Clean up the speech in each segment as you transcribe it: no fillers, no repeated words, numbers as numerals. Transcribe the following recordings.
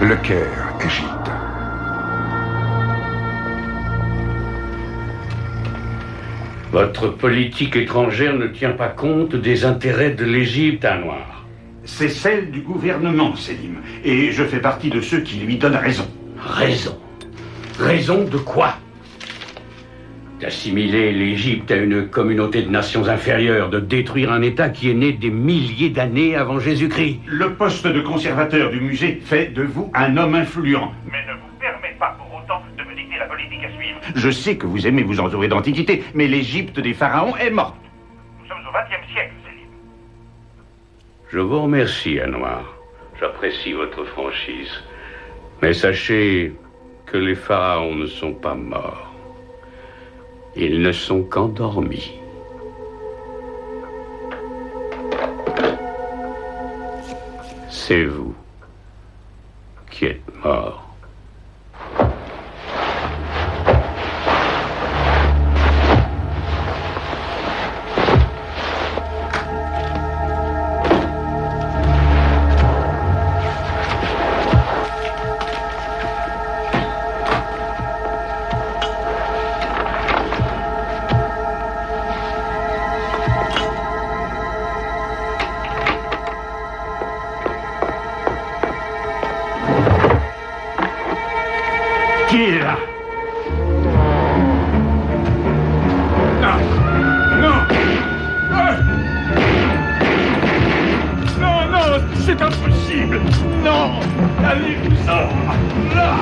Le Caire, Égypte. Votre politique étrangère ne tient pas compte des intérêts de l'Égypte, Anwar. C'est celle du gouvernement, Selim. Et je fais partie de ceux qui lui donnent raison. Raison? Raison de quoi? D'assimiler l'Égypte à une communauté de nations inférieures, de détruire un État qui est né des milliers d'années avant Jésus-Christ. Le poste de conservateur du musée fait de vous un homme influent. Mais ne vous permet pas pour autant de me dicter la politique à suivre. Je sais que vous aimez vous entourer d'antiquité, mais l'Égypte des pharaons est morte. Nous sommes au XXe siècle, Selim. Je vous remercie, Anwar. J'apprécie votre franchise. Mais sachez que les pharaons ne sont pas morts. Ils ne sont qu'endormis. C'est vous qui êtes mort. Qui est là? Non! Non! Non, non, c'est impossible! Non! Allez-vous-en! Là!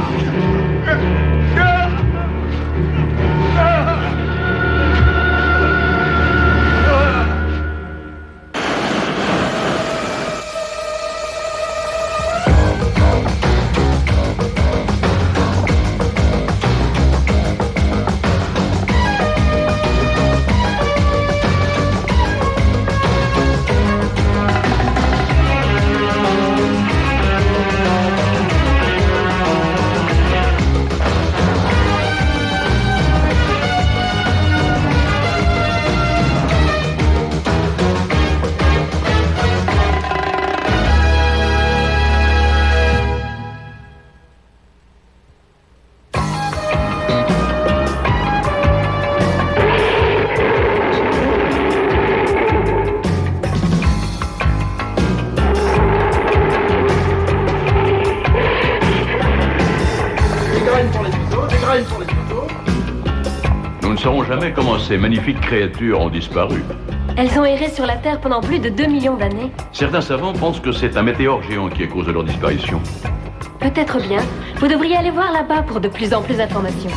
Nous ne saurons jamais comment ces magnifiques créatures ont disparu. Elles ont erré sur la Terre pendant plus de 2 millions d'années. Certains savants pensent que c'est un météore géant qui est cause de leur disparition. Peut-être bien. Vous devriez aller voir là-bas pour de plus en plus d'informations.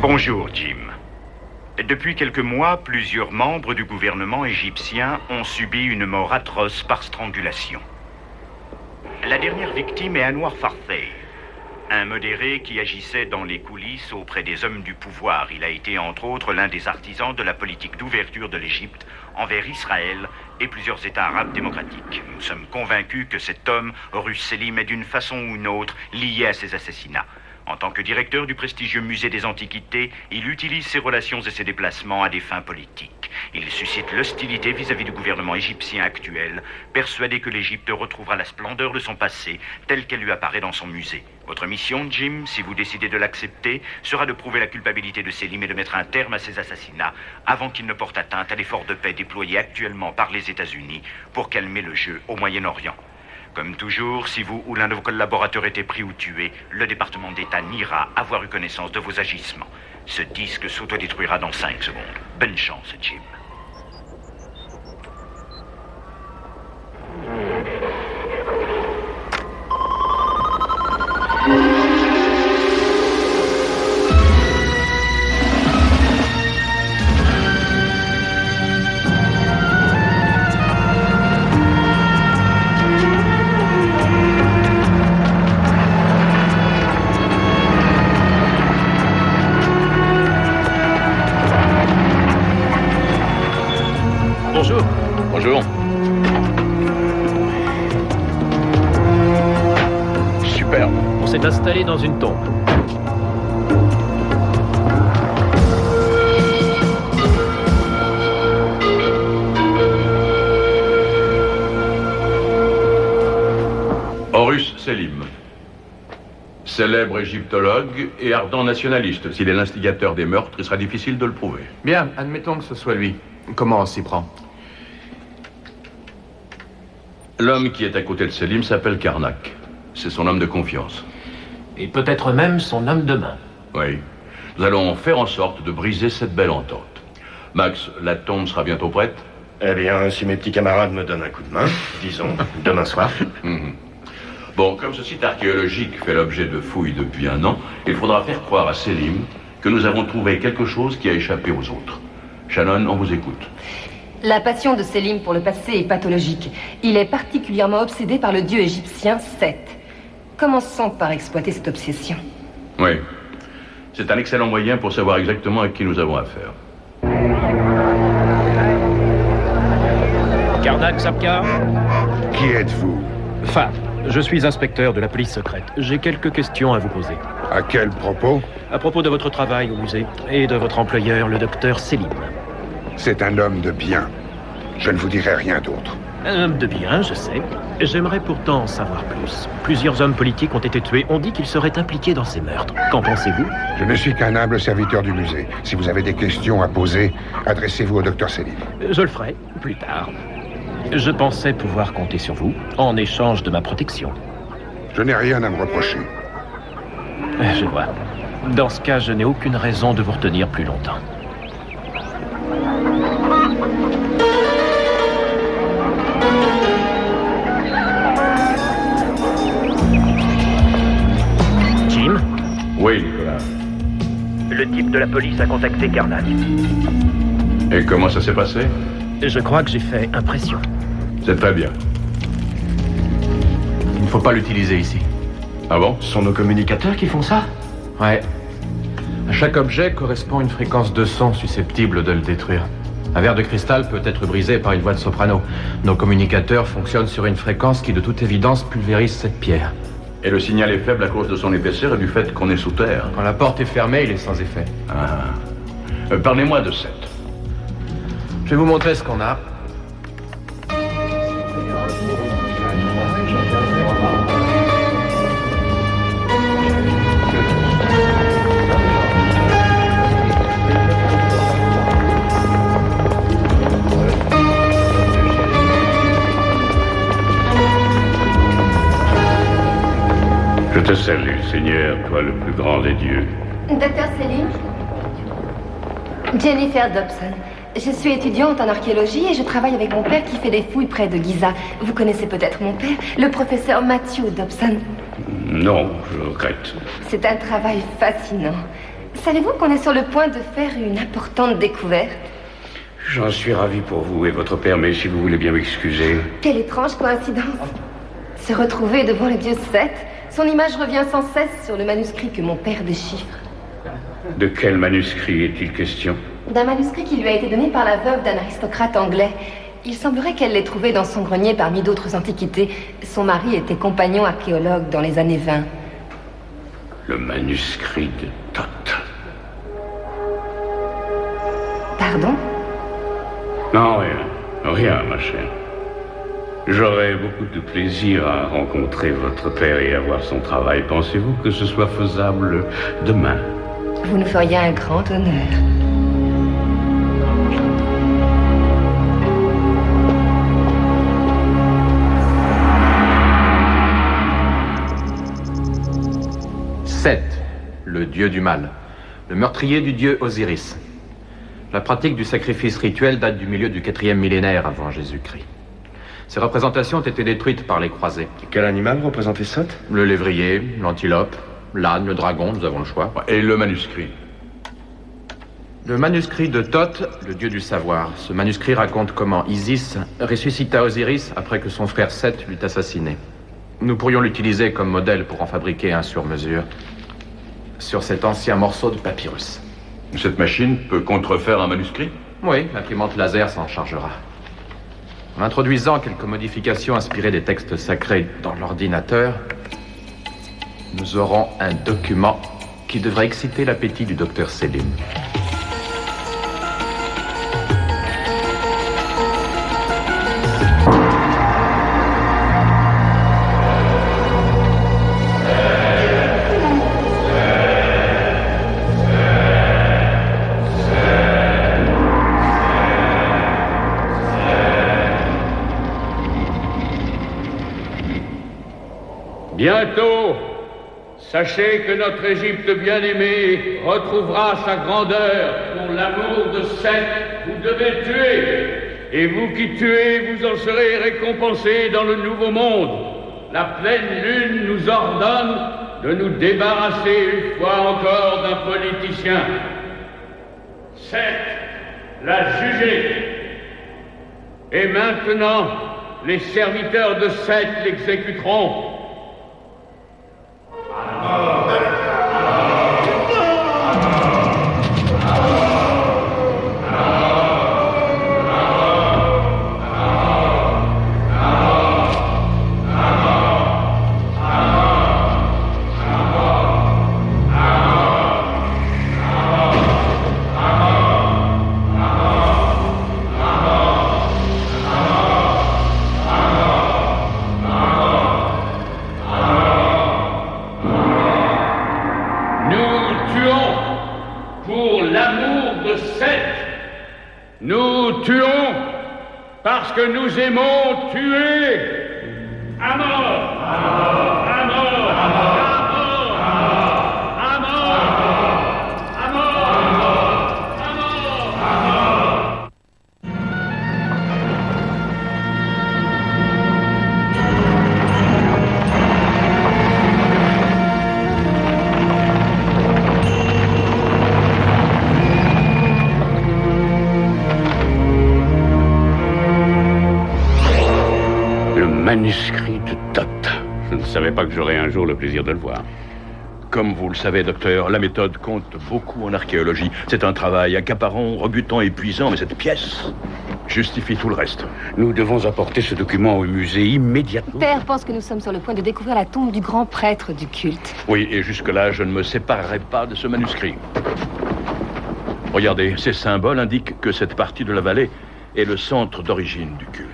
Bonjour, Jim. Depuis quelques mois, plusieurs membres du gouvernement égyptien ont subi une mort atroce par strangulation. La dernière victime est Anwar Farthey, un modéré qui agissait dans les coulisses auprès des hommes du pouvoir. Il a été, entre autres, l'un des artisans de la politique d'ouverture de l'Égypte envers Israël et plusieurs États arabes démocratiques. Nous sommes convaincus que cet homme, Horus Selim, est d'une façon ou une autre lié à ces assassinats. En tant que directeur du prestigieux musée des Antiquités, il utilise ses relations et ses déplacements à des fins politiques. Il suscite l'hostilité vis-à-vis du gouvernement égyptien actuel, persuadé que l'Égypte retrouvera la splendeur de son passé, telle qu'elle lui apparaît dans son musée. Votre mission, Jim, si vous décidez de l'accepter, sera de prouver la culpabilité de Selim et de mettre un terme à ces assassinats avant qu'il ne porte atteinte à l'effort de paix déployé actuellement par les États-Unis pour calmer le jeu au Moyen-Orient. Comme toujours, si vous ou l'un de vos collaborateurs était pris ou tué, le département d'État niera avoir eu connaissance de vos agissements. Ce disque s'autodétruira dans 5 secondes. Bonne chance, Jim. Bonjour. Superbe. On s'est installé dans une tombe. Horus Selim. Célèbre égyptologue et ardent nationaliste. S'il est l'instigateur des meurtres, il sera difficile de le prouver. Bien, admettons que ce soit lui. Comment on s'y prend? L'homme qui est à côté de Selim s'appelle Karnak. C'est son homme de confiance. Et peut-être même son homme de main. Oui. Nous allons faire en sorte de briser cette belle entente. Max, la tombe sera bientôt prête? Eh bien, si mes petits camarades me donnent un coup de main, disons, demain soir. Bon, comme ce site archéologique fait l'objet de fouilles depuis 1 an, il faudra faire croire à Selim que nous avons trouvé quelque chose qui a échappé aux autres. Shannon, on vous écoute. La passion de Selim pour le passé est pathologique. Il est particulièrement obsédé par le dieu égyptien Seth. Commençons par exploiter cette obsession. Oui. C'est un excellent moyen pour savoir exactement à qui nous avons affaire. Karnak Sapkar. Qui êtes-vous? Fab, je suis inspecteur de la police secrète. J'ai quelques questions à vous poser. À quel propos? À propos de votre travail au musée et de votre employeur, le docteur Selim. C'est un homme de bien. Je ne vous dirai rien d'autre. Un homme de bien, je sais. J'aimerais pourtant en savoir plus. Plusieurs hommes politiques ont été tués. On dit qu'ils seraient impliqués dans ces meurtres. Qu'en pensez-vous? Je ne suis qu'un humble serviteur du musée. Si vous avez des questions à poser, adressez-vous au docteur Selim. Je le ferai plus tard. Je pensais pouvoir compter sur vous en échange de ma protection. Je n'ai rien à me reprocher. Je vois. Dans ce cas, je n'ai aucune raison de vous retenir plus longtemps. Jim? Oui, Nicolas. Le type de la police a contacté Karnak. Et comment ça s'est passé? Je crois que j'ai fait impression. C'est très bien. Il ne faut pas l'utiliser ici. Ah bon? Ce sont nos communicateurs qui font ça? Ouais. À chaque objet correspond une fréquence de son susceptible de le détruire. Un verre de cristal peut être brisé par une voix de soprano. Nos communicateurs fonctionnent sur une fréquence qui, de toute évidence, pulvérise cette pierre. Et le signal est faible à cause de son épaisseur et du fait qu'on est sous terre. Quand la porte est fermée, il est sans effet. Ah. Parlez-moi de Seth. Je vais vous montrer ce qu'on a. Je te salue, Seigneur, toi le plus grand des dieux. Docteur Selim? Jennifer Dobson. Je suis étudiante en archéologie et je travaille avec mon père qui fait des fouilles près de Giza. Vous connaissez peut-être mon père, le professeur Matthew Dobson. Non, je regrette. C'est un travail fascinant. Savez-vous qu'on est sur le point de faire une importante découverte? J'en suis ravi pour vous et votre père, mais si vous voulez bien m'excuser... Quelle étrange coïncidence. Se retrouver devant le dieu Seth, son image revient sans cesse sur le manuscrit que mon père déchiffre. De quel manuscrit est-il question? D'un manuscrit qui lui a été donné par la veuve d'un aristocrate anglais. Il semblerait qu'elle l'ait trouvé dans son grenier parmi d'autres antiquités. Son mari était compagnon archéologue dans les années 20. Le manuscrit de Thoth. Pardon? Non, rien. Rien, ma chère. J'aurais beaucoup de plaisir à rencontrer votre père et à voir son travail. Pensez-vous que ce soit faisable demain? Vous nous feriez un grand honneur. Seth, le dieu du mal. Le meurtrier du dieu Osiris. La pratique du sacrifice rituel date du milieu du 4e millénaire avant Jésus-Christ. Ces représentations ont été détruites par les croisés. Quel animal représentait Seth? Le lévrier, l'antilope, l'âne, le dragon, nous avons le choix. Et le manuscrit? Le manuscrit de Thoth, le dieu du savoir. Ce manuscrit raconte comment Isis ressuscita Osiris après que son frère Seth l'eut assassiné. Nous pourrions l'utiliser comme modèle pour en fabriquer un sur mesure. Sur cet ancien morceau de papyrus. Cette machine peut contrefaire un manuscrit? Oui, l'imprimante laser s'en chargera. En introduisant quelques modifications inspirées des textes sacrés dans l'ordinateur, nous aurons un document qui devrait exciter l'appétit du docteur Selim. Bientôt, sachez que notre Égypte bien-aimée retrouvera sa grandeur. Pour l'amour de Seth, vous devez tuer. Et vous qui tuez, vous en serez récompensés dans le nouveau monde. La pleine lune nous ordonne de nous débarrasser une fois encore d'un politicien. Seth l'a jugé. Et maintenant, les serviteurs de Seth l'exécuteront. Parce que nous aimons tuer. À mort. À mort. À mort. À mort. À mort. À mort. À mort. Manuscrit de Thoth. Je ne savais pas que j'aurais un jour le plaisir de le voir. Comme vous le savez, docteur, la méthode compte beaucoup en archéologie. C'est un travail accaparant, rebutant, épuisant, mais cette pièce justifie tout le reste. Nous devons apporter ce document au musée immédiatement. Père pense que nous sommes sur le point de découvrir la tombe du grand prêtre du culte. Oui, et jusque-là, je ne me séparerai pas de ce manuscrit. Regardez, ces symboles indiquent que cette partie de la vallée est le centre d'origine du culte.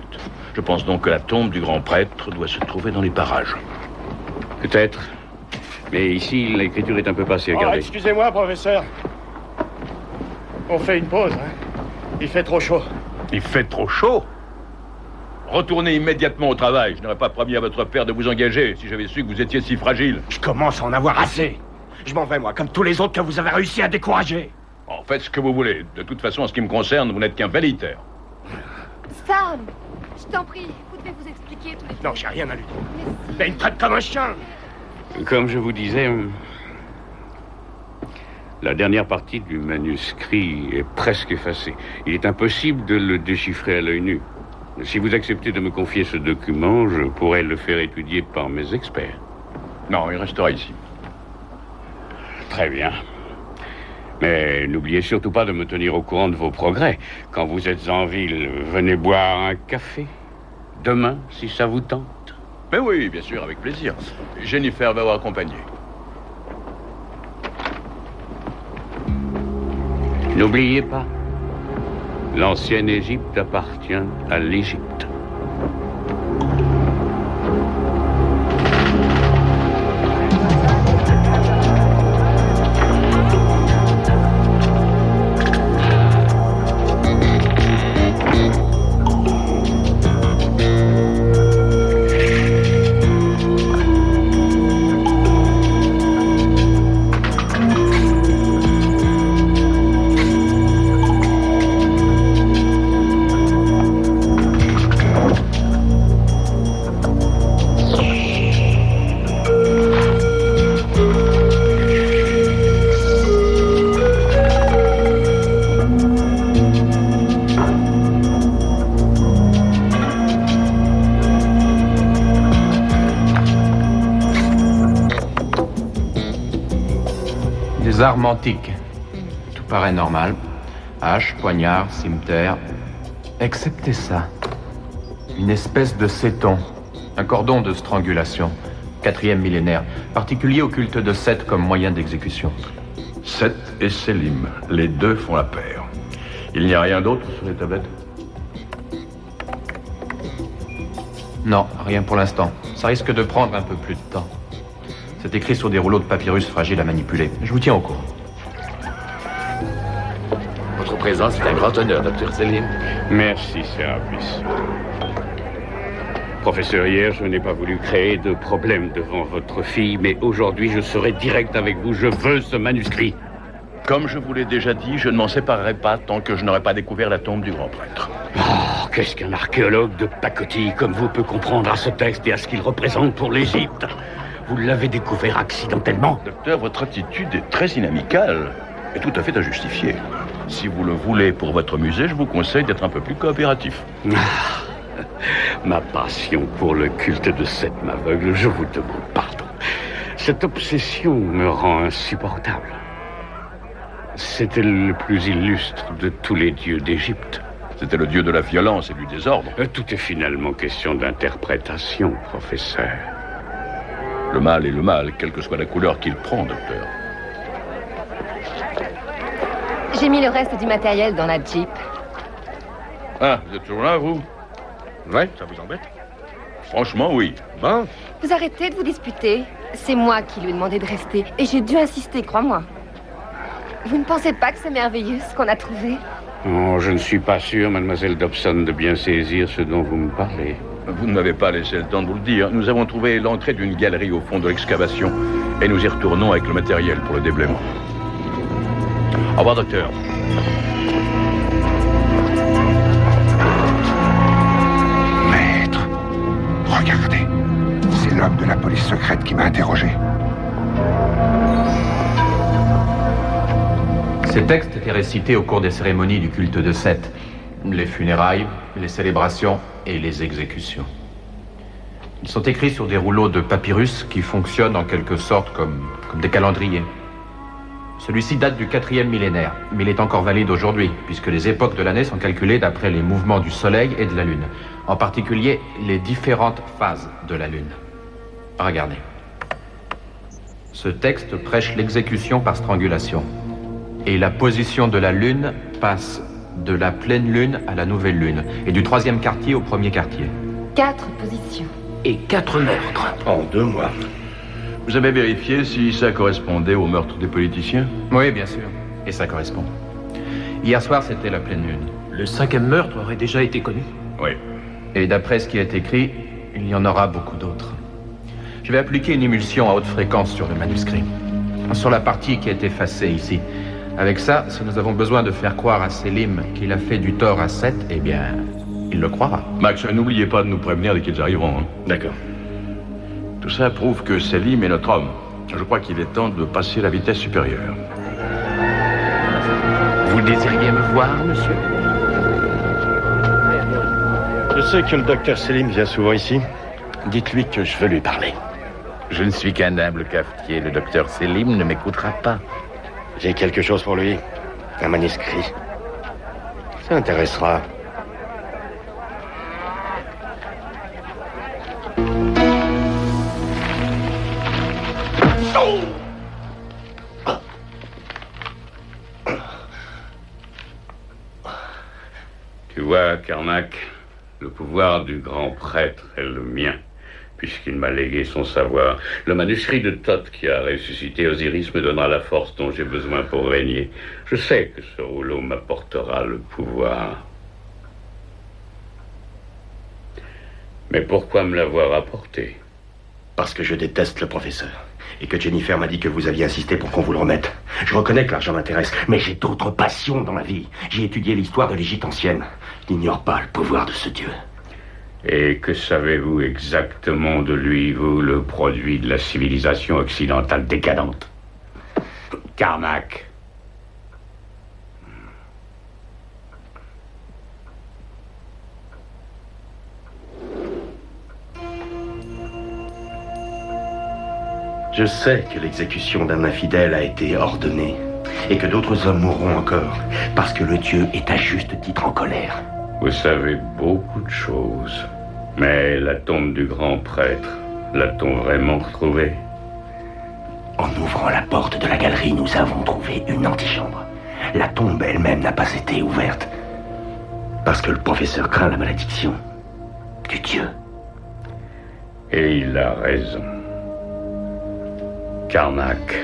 Je pense donc que la tombe du grand prêtre doit se trouver dans les parages. Peut-être. Mais ici, l'écriture est un peu passée, regardez. Excusez-moi, professeur. On fait une pause, hein. Il fait trop chaud. Il fait trop chaud? Retournez immédiatement au travail. Je n'aurais pas promis à votre père de vous engager si j'avais su que vous étiez si fragile. Je commence à en avoir assez. Je m'en vais, moi, comme tous les autres que vous avez réussi à décourager. En faites ce que vous voulez. De toute façon, en ce qui me concerne, vous n'êtes qu'un valitaire. Sam, je t'en prie, vous devez vous expliquer tous les Non, j'ai rien à lui dire. Mais il me traite comme un chien. Comme je vous disais, la dernière partie du manuscrit est presque effacée. Il est impossible de le déchiffrer à l'œil nu. Si vous acceptez de me confier ce document, je pourrais le faire étudier par mes experts. Non, il restera ici. Très bien. Mais n'oubliez surtout pas de me tenir au courant de vos progrès. Quand vous êtes en ville, venez boire un café. Demain, si ça vous tente. Mais oui, bien sûr, avec plaisir. Jennifer va vous accompagner. N'oubliez pas, l'ancienne Égypte appartient à l'Égypte. Des armes antiques. Tout paraît normal. Hache, poignard, cimeterre. Excepté ça. Une espèce de séton. Un cordon de strangulation. 4e millénaire. Particulier au culte de Seth comme moyen d'exécution. Seth et Selim, les deux font la paire. Il n'y a rien d'autre sur les tablettes? Non, rien pour l'instant. Ça risque de prendre un peu plus de temps. C'est écrit sur des rouleaux de papyrus fragiles à manipuler. Je vous tiens au courant. Votre présence est un grand honneur, Dr. Selim. Merci, Serapis. Professeur, hier, je n'ai pas voulu créer de problème devant votre fille, mais aujourd'hui, je serai direct avec vous. Je veux ce manuscrit. Comme je vous l'ai déjà dit, je ne m'en séparerai pas tant que je n'aurai pas découvert la tombe du grand prêtre. Oh, qu'est-ce qu'un archéologue de pacotille comme vous peut comprendre à ce texte et à ce qu'il représente pour l'Égypte? Vous l'avez découvert accidentellement. Docteur, votre attitude est très inamicale et tout à fait injustifiée. Si vous le voulez pour votre musée, je vous conseille d'être un peu plus coopératif. Ma passion pour le culte de Seth m'aveugle, je vous demande pardon. Cette obsession me rend insupportable. C'était le plus illustre de tous les dieux d'Égypte. C'était le dieu de la violence et du désordre. Tout est finalement question d'interprétation, professeur. Le mal est le mal, quelle que soit la couleur qu'il prend, docteur. J'ai mis le reste du matériel dans la Jeep. Ah, vous êtes toujours là, vous? Ouais, ça vous embête? Franchement, oui. Bon. Vous arrêtez de vous disputer. C'est moi qui lui ai demandé de rester. Et j'ai dû insister, crois-moi. Vous ne pensez pas que c'est merveilleux, ce qu'on a trouvé? Oh, je ne suis pas sûr, mademoiselle Dobson, de bien saisir ce dont vous me parlez. Vous ne m'avez pas laissé le temps de vous le dire. Nous avons trouvé l'entrée d'une galerie au fond de l'excavation. Et nous y retournons avec le matériel pour le déblaiement. Au revoir, docteur. Maître, regardez. C'est l'homme de la police secrète qui m'a interrogé. Ces textes étaient récités au cours des cérémonies du culte de Seth. Les funérailles, les célébrations et les exécutions. Ils sont écrits sur des rouleaux de papyrus qui fonctionnent en quelque sorte comme des calendriers. Celui-ci date du 4e millénaire, mais il est encore valide aujourd'hui, puisque les époques de l'année sont calculées d'après les mouvements du Soleil et de la Lune, en particulier les différentes phases de la Lune. Regardez. Ce texte prêche l'exécution par strangulation. Et la position de la Lune passe de la pleine Lune à la nouvelle Lune, et du 3e quartier au 1er quartier. 4 positions. Et 4 meurtres. En 2 mois. Vous avez vérifié si ça correspondait au meurtre des politiciens? Oui, bien sûr. Et ça correspond. Hier soir, c'était la pleine Lune. Le 5e meurtre aurait déjà été connu. Oui. Et d'après ce qui est écrit, il y en aura beaucoup d'autres. Je vais appliquer une émulsion à haute fréquence sur le manuscrit. Sur la partie qui est effacée ici. Avec ça, si nous avons besoin de faire croire à Selim qu'il a fait du tort à Seth, eh bien, il le croira. Max, n'oubliez pas de nous prévenir dès qu'ils arriveront. Hein. D'accord. Tout ça prouve que Selim est notre homme. Je crois qu'il est temps de passer la vitesse supérieure. Vous désiriez me voir, monsieur? Je sais que le docteur Selim vient souvent ici. Dites-lui que je veux lui parler. Je ne suis qu'un humble cafetier. Le docteur Selim ne m'écoutera pas. J'ai quelque chose pour lui. Un manuscrit. Ça l'intéressera. Tu vois, Karnak, le pouvoir du grand prêtre est le mien, puisqu'il m'a légué son savoir. Le manuscrit de Thoth qui a ressuscité Osiris me donnera la force dont j'ai besoin pour régner. Je sais que ce rouleau m'apportera le pouvoir. Mais pourquoi me l'avoir apporté? Parce que je déteste le professeur. Et que Jennifer m'a dit que vous aviez insisté pour qu'on vous le remette. Je reconnais que l'argent m'intéresse, mais j'ai d'autres passions dans la vie. J'ai étudié l'histoire de l'Égypte ancienne. Je n'ignore pas le pouvoir de ce dieu. Et que savez-vous exactement de lui, vous, le produit de la civilisation occidentale décadente? Karnak. Je sais que l'exécution d'un infidèle a été ordonnée et que d'autres hommes mourront encore parce que le dieu est à juste titre en colère. Vous savez beaucoup de choses. Mais la tombe du grand prêtre, l'a-t-on vraiment retrouvée? En ouvrant la porte de la galerie, nous avons trouvé une antichambre. La tombe elle-même n'a pas été ouverte. Parce que le professeur craint la malédiction du Dieu. Et il a raison. Karnak,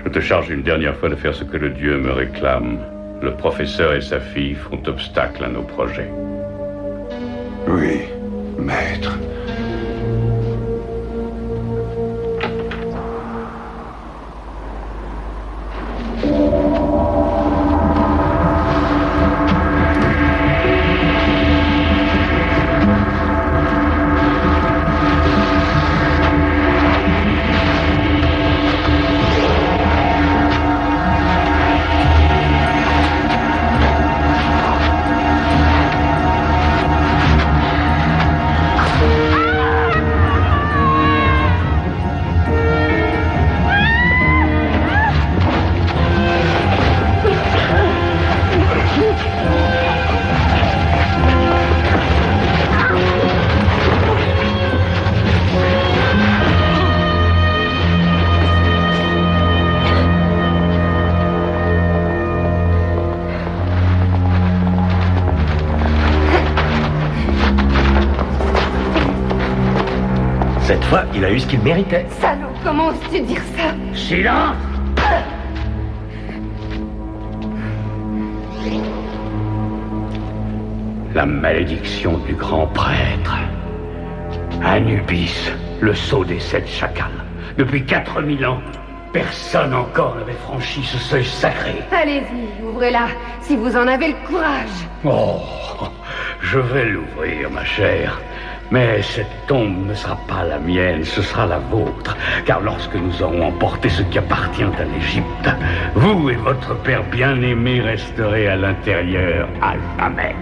je te charge une dernière fois de faire ce que le Dieu me réclame. Le professeur et sa fille font obstacle à nos projets. Oui, maître. Cette fois, il a eu ce qu'il méritait. Salaud, comment oses-tu dire ça? Silence! La malédiction du grand prêtre. Anubis, le sceau des 7 chacals. Depuis 4000 ans, personne encore n'avait franchi ce seuil sacré. Allez-y, ouvrez-la, si vous en avez le courage. Oh, je vais l'ouvrir, ma chère. Mais cette tombe ne sera pas la mienne, ce sera la vôtre. Car lorsque nous aurons emporté ce qui appartient à l'Égypte, vous et votre père bien-aimé resterez à l'intérieur à jamais.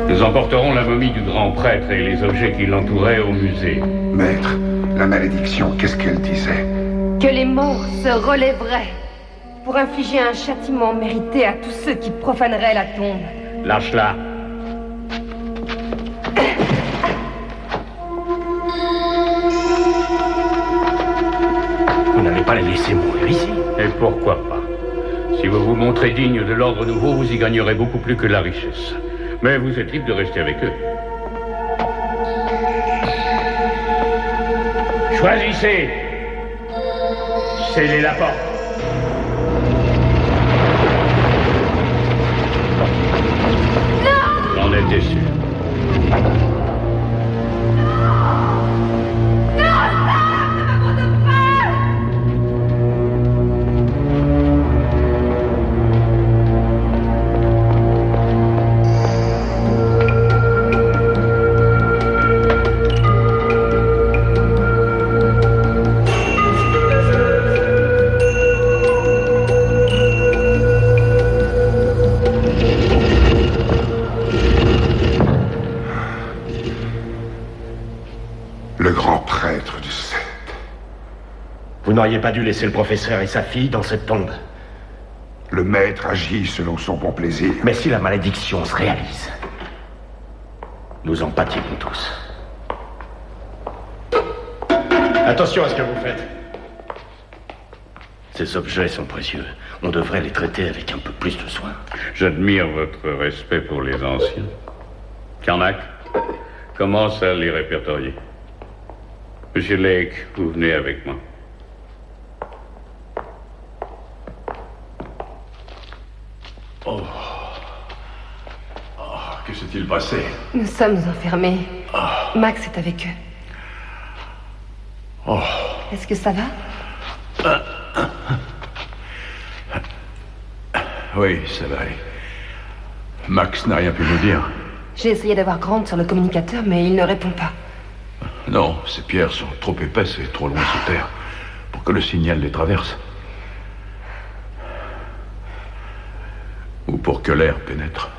Nous emporterons la momie du grand prêtre et les objets qui l'entouraient au musée. Maître, la malédiction, qu'est-ce qu'elle disait? Que les morts se relèveraient pour infliger un châtiment mérité à tous ceux qui profaneraient la tombe. Lâche-la. Vous n'allez pas les laisser mourir ici. Et pourquoi pas? Si vous vous montrez digne de l'ordre nouveau, vous y gagnerez beaucoup plus que la richesse. Mais vous êtes libre de rester avec eux. Choisissez. Scellez la porte. Non! J'en étais sûr. Vous n'auriez pas dû laisser le professeur et sa fille dans cette tombe. Le maître agit selon son bon plaisir. Mais si la malédiction se réalise, nous en pâtirons tous. Attention à ce que vous faites. Ces objets sont précieux. On devrait les traiter avec un peu plus de soin. J'admire votre respect pour les anciens. Karnak, commence à les répertorier. Monsieur Lake, vous venez avec moi. Oh. Oh, que s'est-il passé? Nous sommes enfermés. Oh. Max est avec eux. Oh. Est-ce que ça va? Oui, ça va. Max n'a rien pu nous dire. J'ai essayé d'avoir Grant sur le communicateur, mais il ne répond pas. Non, ces pierres sont trop épaisses et trop loin sous terre pour que le signal les traverse. Ou pour que l'air pénètre.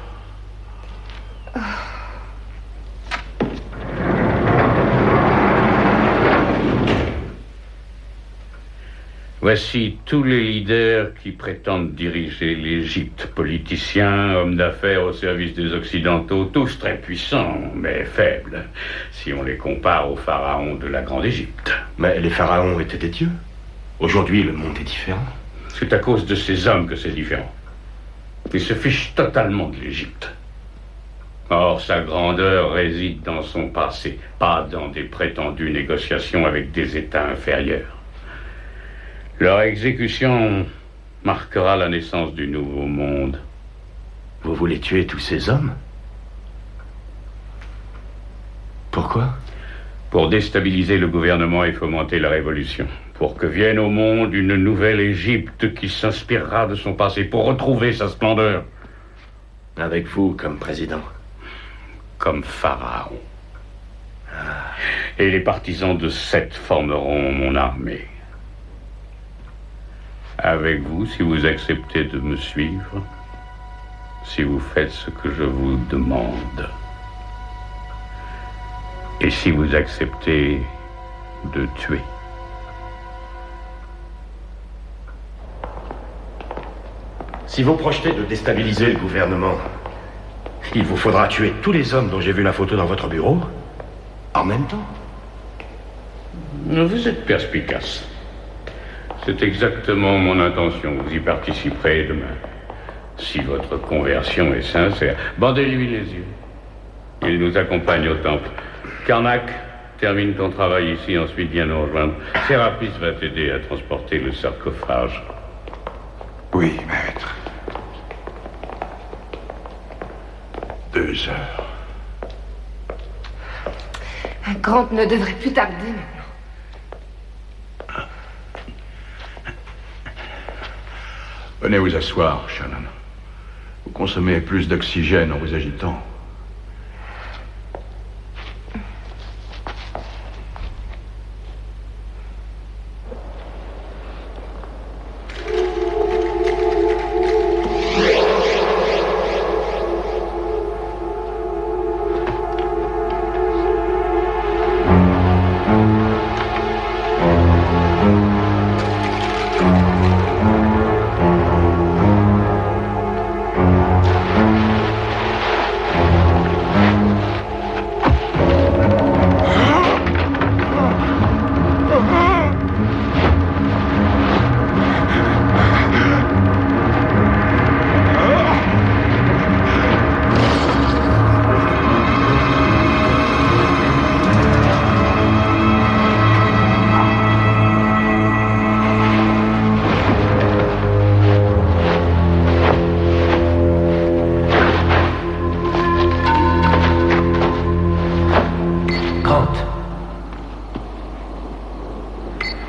Voici tous les leaders qui prétendent diriger l'Égypte. Politiciens, hommes d'affaires au service des Occidentaux, tous très puissants, mais faibles, si on les compare aux pharaons de la Grande Égypte. Mais les pharaons étaient des dieux. Aujourd'hui, le monde est différent. C'est à cause de ces hommes que c'est différent. Ils se fichent totalement de l'Égypte. Or, sa grandeur réside dans son passé, pas dans des prétendues négociations avec des États inférieurs. Leur exécution marquera la naissance du nouveau monde. Vous voulez tuer tous ces hommes? Pourquoi? Pour déstabiliser le gouvernement et fomenter la révolution. Pour que vienne au monde une nouvelle Égypte qui s'inspirera de son passé, pour retrouver sa splendeur. Avec vous comme président? Comme pharaon. Et les partisans de Seth formeront mon armée. Avec vous, si vous acceptez de me suivre, si vous faites ce que je vous demande, et si vous acceptez de tuer. Si vous projetez de déstabiliser le gouvernement, il vous faudra tuer tous les hommes dont j'ai vu la photo dans votre bureau, en même temps. Vous êtes perspicace. C'est exactement mon intention. Vous y participerez demain. Si votre conversion est sincère, bandez-lui les yeux. Il nous accompagne au temple. Karnak, termine ton travail ici, ensuite viens nous rejoindre. Sérapis va t'aider à transporter le sarcophage. Oui, maître. 2 heures. Grant ne devrait plus tarder maintenant. Venez vous asseoir, Shannon. Vous consommez plus d'oxygène en vous agitant.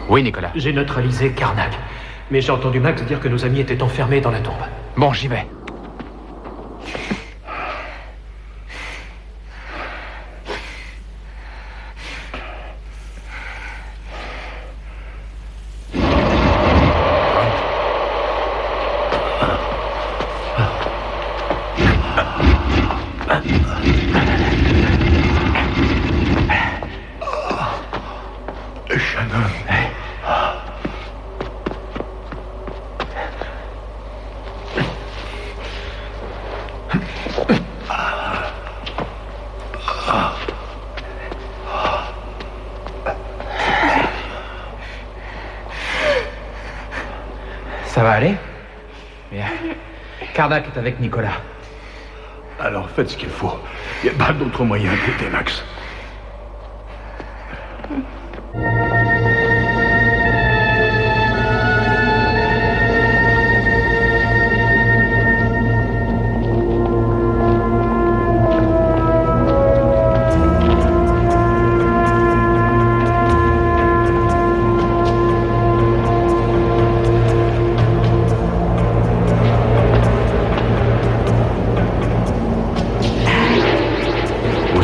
Oui, Nicolas. J'ai neutralisé Karnak. Mais j'ai entendu Max dire que nos amis étaient enfermés dans la tombe. Bon, j'y vais. Ça va aller? Bien. Karnak est avec Nicolas. Alors faites ce qu'il faut. Il n'y a pas d'autre moyen d'aider Max.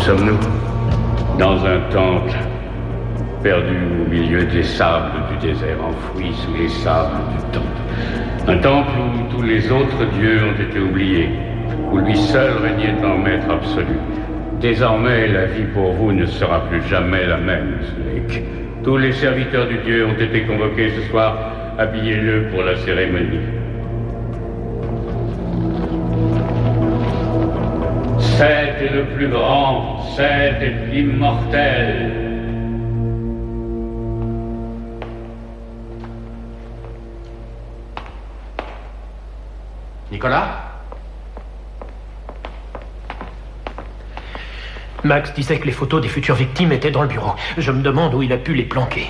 Sommes-nous dans un temple perdu au milieu des sables du désert, enfoui sous les sables du temple. Un temple où tous les autres dieux ont été oubliés, où lui seul régnait en maître absolu. Désormais, la vie pour vous ne sera plus jamais la même, Snake. Tous les serviteurs du dieu ont été convoqués ce soir. Habillez-le pour la cérémonie. Seth est le plus grand, Seth est l'immortel. Nicolas? Max disait que les photos des futures victimes étaient dans le bureau. Je me demande où il a pu les planquer.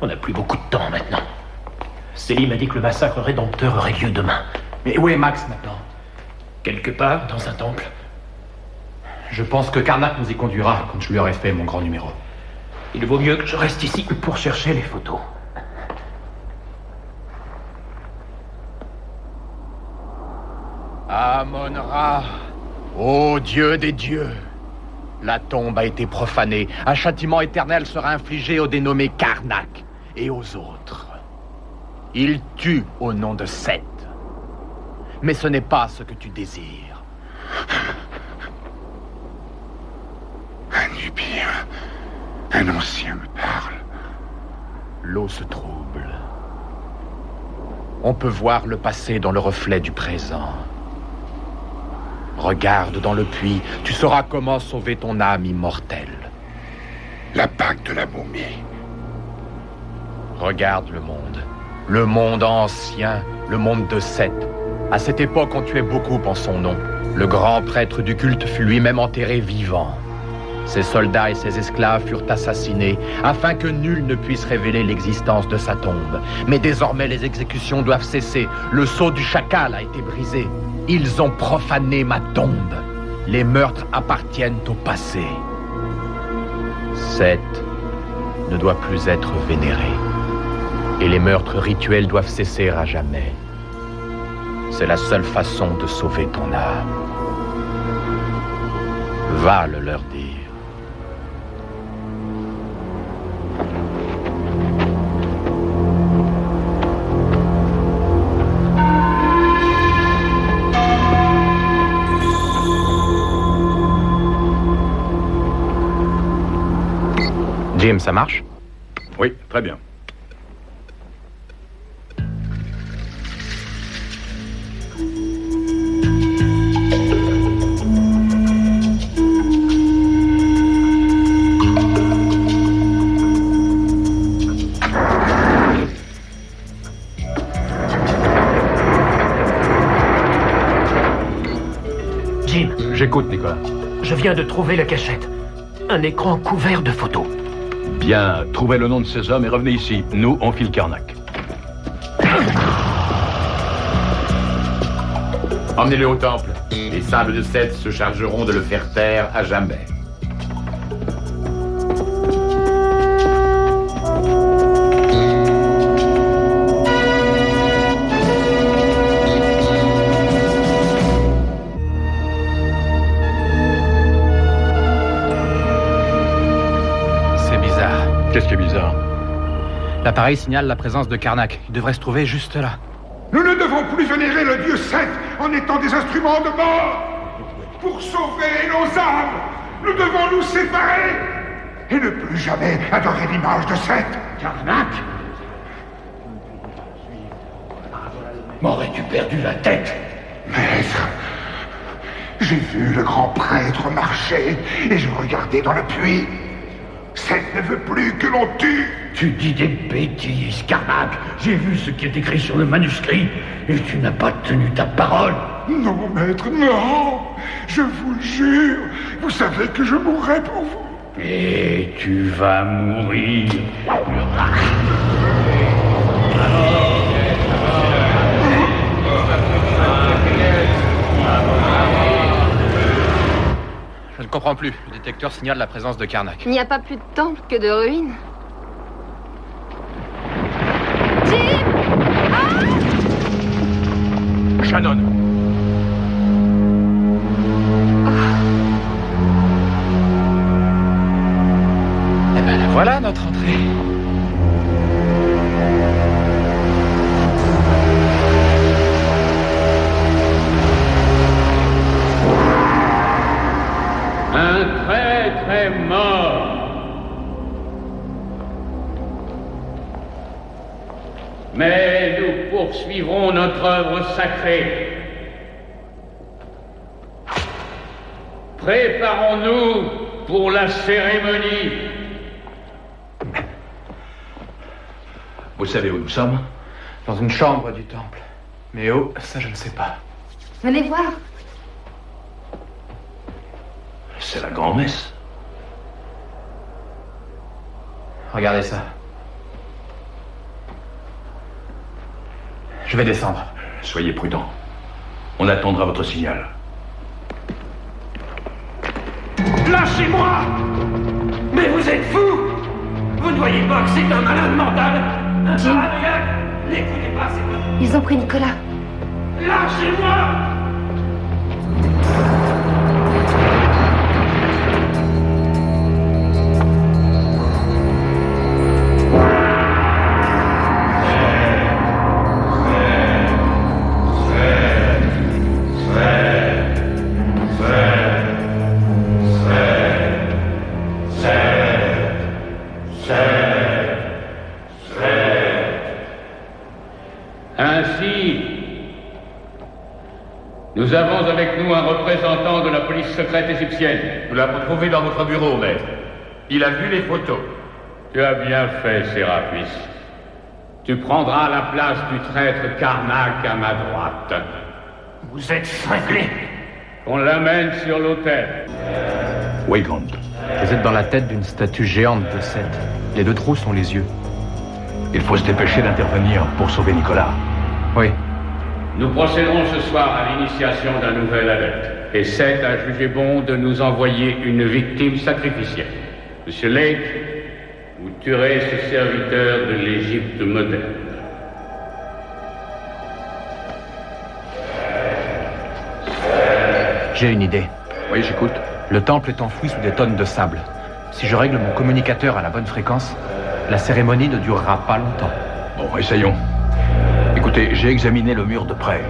On n'a plus beaucoup de temps maintenant. Selim a dit que le massacre rédempteur aurait lieu demain. Mais où est Max maintenant? Quelque part, dans un temple. Je pense que Karnak nous y conduira quand je lui aurai fait mon grand numéro. Il vaut mieux que je reste ici pour chercher les photos. Amon-Ra, ô Dieu des dieux, la tombe a été profanée. Un châtiment éternel sera infligé aux dénommés Karnak et aux autres. Ils tuent au nom de Seth. Mais ce n'est pas ce que tu désires. Un Nubien, un ancien me parle. L'eau se trouble. On peut voir le passé dans le reflet du présent. Regarde dans le puits, tu sauras comment sauver ton âme immortelle. La bague de la momie. Regarde le monde ancien, le monde de Seth. À cette époque, on tuait beaucoup en son nom. Le grand prêtre du culte fut lui-même enterré vivant. Ses soldats et ses esclaves furent assassinés afin que nul ne puisse révéler l'existence de sa tombe. Mais désormais, les exécutions doivent cesser. Le sceau du chacal a été brisé. Ils ont profané ma tombe. Les meurtres appartiennent au passé. Seth ne doit plus être vénéré. Et les meurtres rituels doivent cesser à jamais. C'est la seule façon de sauver ton âme. Va le leur dire. Jim, ça marche? Oui, très bien. Jim. J'écoute, Nicolas. Je viens de trouver la cachette. Un écran couvert de photos. Bien, trouvez le nom de ces hommes et revenez ici. Nous, on file Karnak. Emmenez-le au temple. Les sables de Seth se chargeront de le faire taire à jamais. Qu'est-ce qui est bizarre? L'appareil signale la présence de Karnak. Il devrait se trouver juste là. Nous ne devons plus vénérer le dieu Seth en étant des instruments de mort. Pour sauver nos âmes, nous devons nous séparer et ne plus jamais adorer l'image de Seth. Karnak? M'aurais-tu perdu la tête? Maître, j'ai vu le grand prêtre marcher et je regardais dans le puits. Seth ne veut plus que l'on tue. Tu dis des bêtises, Karnak. J'ai vu ce qui est écrit sur le manuscrit et tu n'as pas tenu ta parole. Non, maître, non. Je vous le jure. Vous savez que je mourrai pour vous. Et tu vas mourir. Je ne comprends plus. Le détecteur signale la présence de Karnak. Il n'y a pas plus de temple que de ruines. Jim! Ah! Shannon! Eh ben voilà notre entrée. Mais nous poursuivrons notre œuvre sacrée. Préparons-nous pour la cérémonie. Vous savez où nous sommes? Dans une chambre du temple. Mais où, ça je ne sais pas. Venez voir. C'est la grand-messe. Regardez ça. Je vais descendre. Soyez prudent. On attendra votre signal. Lâchez-moi! Mais vous êtes fou! Vous ne voyez pas que c'est un malade mental? Un paranoïaque? N'écoutez pas, c'est pas... Ils ont pris Nicolas. Lâchez-moi! Ainsi, nous avons avec nous un représentant de la police secrète égyptienne. Nous l'avons trouvé dans votre bureau, maître. Il a vu les photos. Tu as bien fait, Sérapis. Tu prendras la place du traître Karnak à ma droite. Vous êtes cinglé. On l'amène sur l'autel. Weygand. Vous êtes dans la tête d'une statue géante de Seth. Les deux trous sont les yeux. Il faut se dépêcher d'intervenir pour sauver Nicolas. Oui. Nous procéderons ce soir à l'initiation d'un nouvel adepte. Et Seth a jugé bon de nous envoyer une victime sacrificielle. Monsieur Lake, vous tuerez ce serviteur de l'Égypte moderne. J'ai une idée. Oui, j'écoute. Le temple est enfoui sous des tonnes de sable. Si je règle mon communicateur à la bonne fréquence, la cérémonie ne durera pas longtemps. Bon, essayons. Écoutez, j'ai examiné le mur de près.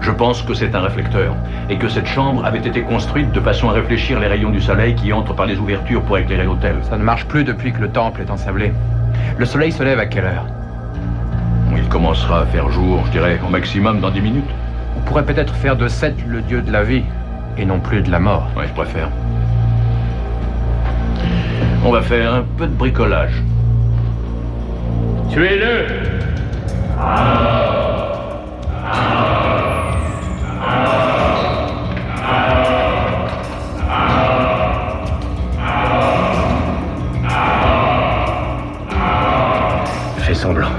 Je pense que c'est un réflecteur et que cette chambre avait été construite de façon à réfléchir les rayons du soleil qui entrent par les ouvertures pour éclairer l'hôtel. Ça ne marche plus depuis que le temple est ensablé. Le soleil se lève à quelle heure? Il commencera à faire jour, je dirais, au maximum dans 10 minutes. On pourrait peut-être faire de Seth le dieu de la vie et non plus de la mort. Oui, je préfère. On va faire un peu de bricolage. Tuez-le! Fais semblant.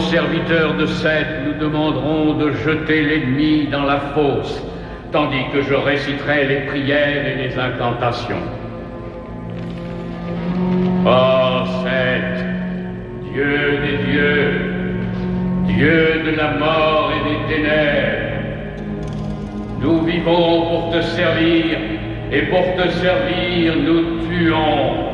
Serviteurs de Seth, nous demanderons de jeter l'ennemi dans la fosse, tandis que je réciterai les prières et les incantations. Ô Seth, Dieu des dieux, Dieu de la mort et des ténèbres, nous vivons pour te servir, et pour te servir, nous tuons.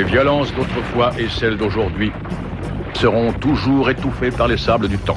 Les violences d'autrefois et celles d'aujourd'hui seront toujours étouffées par les sables du temps.